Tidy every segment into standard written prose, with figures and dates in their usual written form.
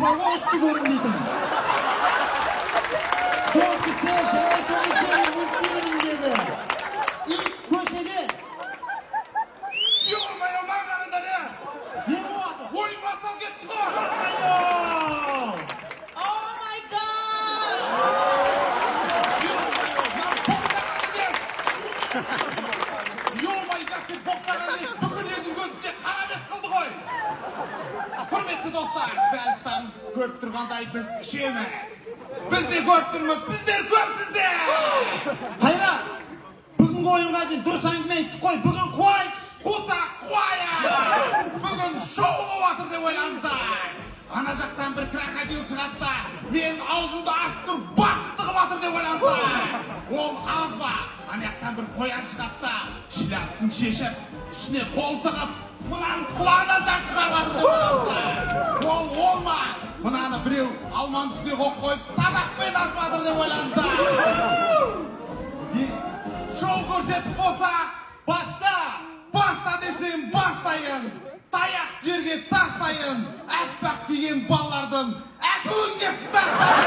фестивалға ұсты көрінбейтін. Сол кісі жарай көңілшері мультфильміндегі ит көшеде. Ё-моё, мағарындар, Не болады? ойын бастал кетті ғой! Oh my god! Ё-моё, как боқтаған еш бүкіл елдің көзінше қара бет қылды ғой! Құрметті достар, бәрістарыңыз көріп тұрғандай біз үшеміз. Біз де көріп тұрмыз, сіздер көпсіздер! Қайрат, бүгінгі ойынға дейін дұрыс әңгіме айттық қой, бүгін қуайық! Қусақ қуайық! Бүгін шоу болып жатыр деп ойлаңыздар! Ана жақтан бір крокодил шығады да, мен аузымды ашып тұрып басын тығып жатыр деп ойлаңыздар! Ол аз ба? Ана жақтан бір қоян шығады да, шляпасын шешіп, ішіне қол тығып, мынаны құлағынан тартып шығарып жатыр деп ойлаңыздар! Ол ма? Мынаны біреу алманың үстіне қойып қойып, садақпен атып жатыр деп ойлаңыздар! Шоу көрсетіп болсақ, баста десем бастайын, таяқ жерге тастайын, әппақ киген балалардың әкуін кесіп тастайын.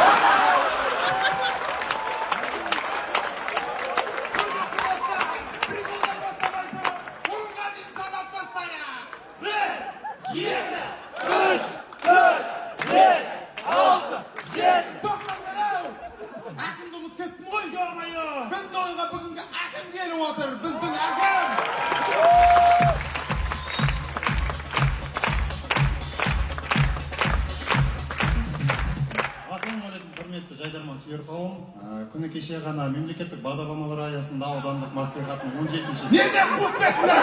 Приколдан бастамай тұрып, 10-ға дейін санап бастайық. 1, 2, 3, 4, 5, 6, 7, 90-ау. Әкімді ұмыт кеттім ғой, görмайы. Біздің ойға бүгінгі әкім келіп отыр, біздің әкім. Құрметті жайдарман сүйер қауым, күні кеше ғана мемлекеттік бағдарламалар аясында аудандық мәслихаттың 17-ші Не деп қуып кеттіңдер?